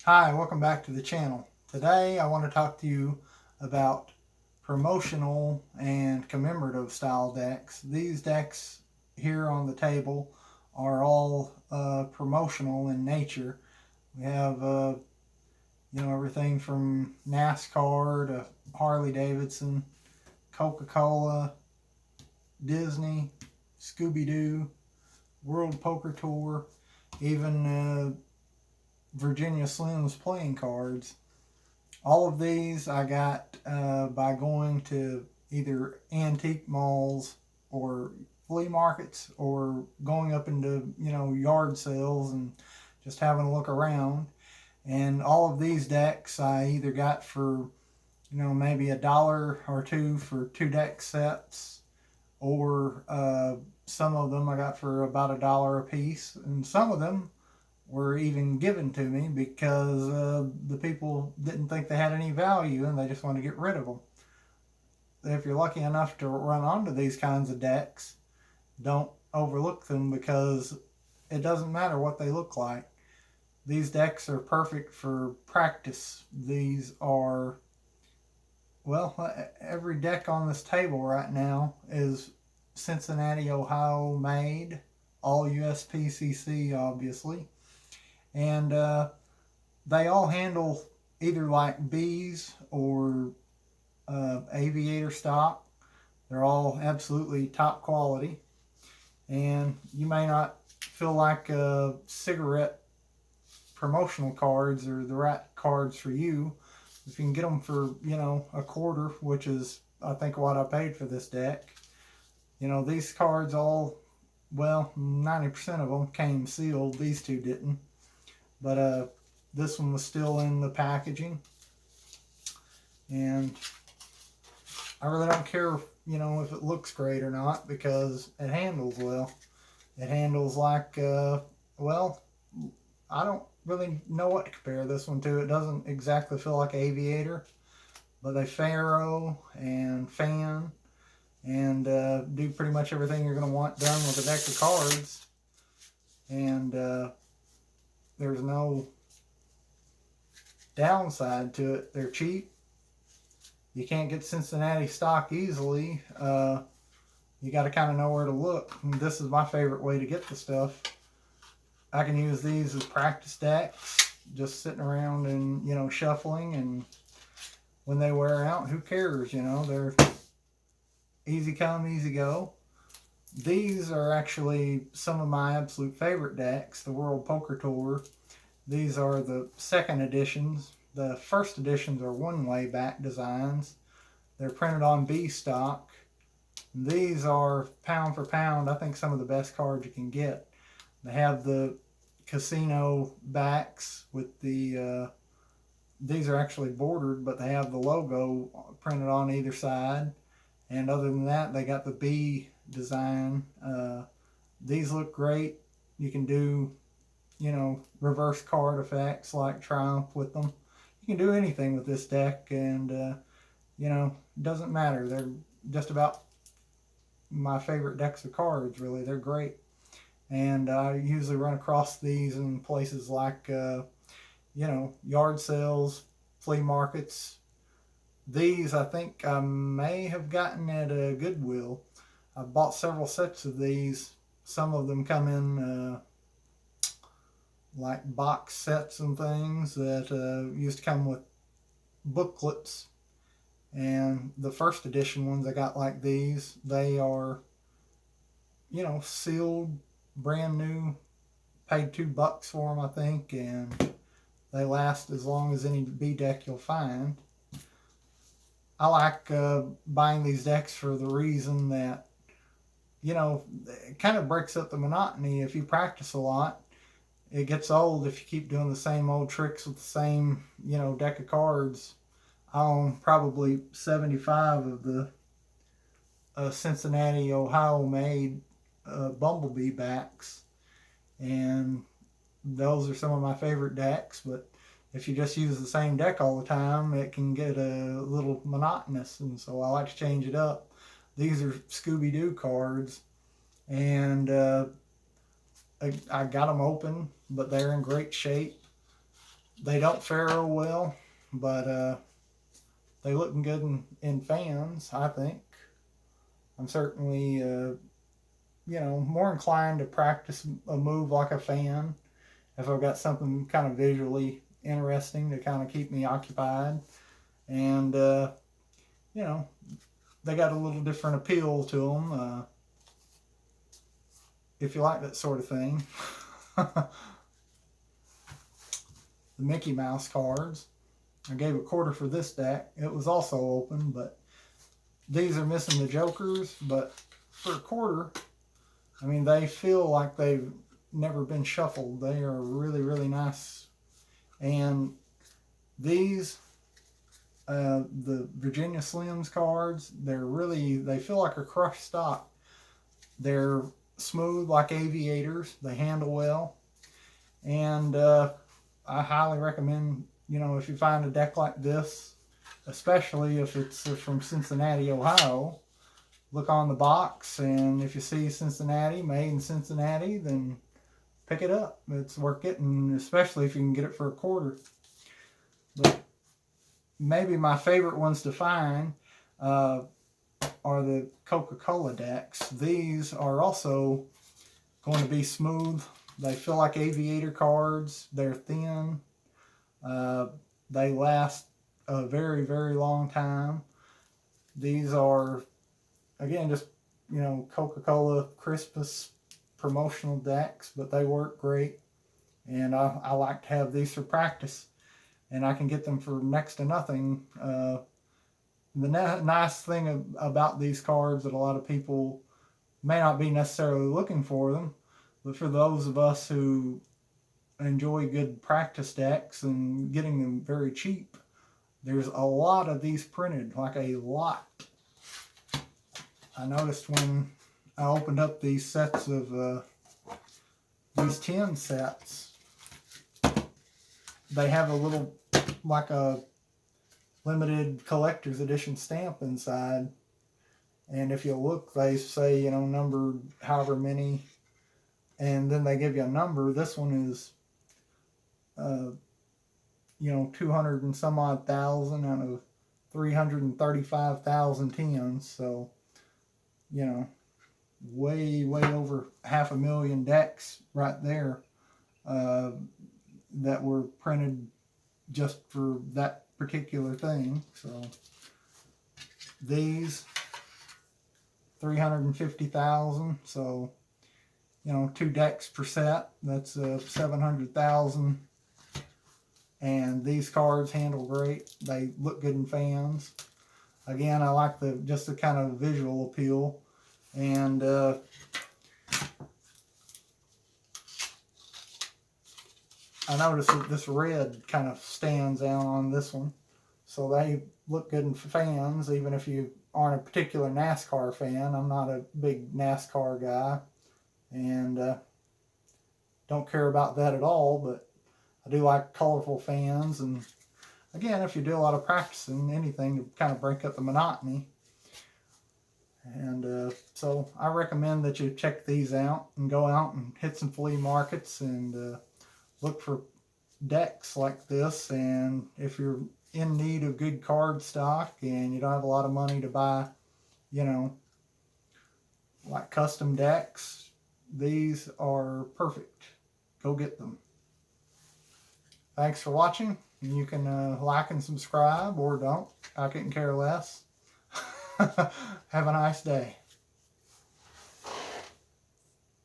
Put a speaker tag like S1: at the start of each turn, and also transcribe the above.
S1: Hi, welcome back to the channel. Today I want to talk to you about promotional and commemorative style decks. These decks here on the table are all promotional in nature. We have everything from NASCAR to Harley Davidson, Coca-Cola, Disney, Scooby-Doo, World Poker Tour, even Virginia Slim's playing cards. All of these I got by going to either antique malls or flea markets or going up into yard sales and just having a look around. And all of these decks I either got for maybe $1 or $2 for 2 deck sets, or some of them I got for about $1 a piece, and some of them were even given to me because the people didn't think they had any value and they just wanted to get rid of them. If you're lucky enough to run onto these kinds of decks, don't overlook them because it doesn't matter what they look like. These decks are perfect for practice. These are, every deck on this table right now is Cincinnati, Ohio made, all U.S.P.C.C. obviously. And they all handle either like bees or aviator stock. They're all absolutely top quality. And you may not feel like cigarette promotional cards are the right cards for you. If you can get them for, a quarter, which is, I think, what I paid for this deck. These cards all, 90% of them came sealed. These two didn't. But this one was still in the packaging. And I really don't care, if it looks great or not, because it handles well. It handles like, I don't really know what to compare this one to. It doesn't exactly feel like Aviator, but they ferro and fan and do pretty much everything you're going to want done with a deck of cards. And there's no downside to it. They're cheap. You can't get Cincinnati stock easily. You got to kind of know where to look. And this is my favorite way to get the stuff. I can use these as practice decks, just sitting around and shuffling, and when they wear out, who cares? They're easy come, easy go. These are actually some of my absolute favorite decks, the World Poker Tour. These are the second editions. The first editions are one-way back designs. They're printed on B stock. These are pound for pound, I think, some of the best cards you can get. They have the casino backs with the, these are actually bordered, but they have the logo printed on either side. And other than that, they got the B design. These look great. You can do, reverse card effects like Triumph with them. You can do anything with this deck, and, it doesn't matter. They're just about my favorite decks of cards, really. They're great. And I usually run across these in places like, yard sales, flea markets. These I think I may have gotten at a Goodwill. I bought several sets of these. Some of them come in like box sets and things that used to come with booklets. And the first edition ones I got like these. They are, sealed, brand new. Paid $2 for them, I think, and they last as long as any B deck you'll find. I like buying these decks for the reason that, it kind of breaks up the monotony. If you practice a lot, it gets old if you keep doing the same old tricks with the same, deck of cards. I own probably 75 of the Cincinnati, Ohio made Bumblebee backs. And those are some of my favorite decks, but if you just use the same deck all the time, it can get a little monotonous, and so I like to change it up. These are Scooby-Doo cards, and I got them open, but they're in great shape. They don't fare real well, but they looking good in fans, I think. I'm certainly, more inclined to practice a move like a fan if I've got something kind of visually interesting to kind of keep me occupied. And, they got a little different appeal to them if you like that sort of thing. The Mickey Mouse cards. I gave $0.25 for this deck. It was also open, but these are missing the jokers. But for $0.25, I mean, they feel like they've never been shuffled. They are really, really nice. And these, the Virginia Slims cards, they feel like a crushed stock. They're smooth like aviators. They handle well. And I highly recommend, if you find a deck like this, especially if it's from Cincinnati, Ohio, look on the box, and if you see Cincinnati, made in Cincinnati, then pick it up. It's worth getting, especially if you can get it for $0.25. But maybe my favorite ones to find are the Coca-Cola decks. These are also going to be smooth. They feel like aviator cards. They're thin. They last a very, very long time. These are, again, just, Coca-Cola Christmas promotional decks, but they work great. And I like to have these for practice. And I can get them for next to nothing. The nice thing about these cards that a lot of people may not be necessarily looking for them, but for those of us who enjoy good practice decks and getting them very cheap, there's a lot of these printed, like a lot. I noticed when I opened up these sets of these 10 sets, they have a little, like a limited collector's edition stamp inside. And if you look, they say, numbered however many, and then they give you a number. This one is, 200 and some odd thousand out of 335,000 tens. So, way, way over 500,000 decks right there that were printed just for that particular thing. So, these 350,000. So, 2 decks per set. That's 700,000. And these cards handle great. They look good in fans. Again, I like just the kind of visual appeal. And I noticed that this red kind of stands out on this one. So they look good in fans, even if you aren't a particular NASCAR fan. I'm not a big NASCAR guy. And don't care about that at all, but I do like colorful fans. And again, if you do a lot of practicing, anything to kind of break up the monotony. And so I recommend that you check these out and go out and hit some flea markets and look for decks like this. And if you're in need of good card stock and you don't have a lot of money to buy, like custom decks, these are perfect. Go get them. Thanks for watching. You can like and subscribe, or don't. I couldn't care less. Have a nice day.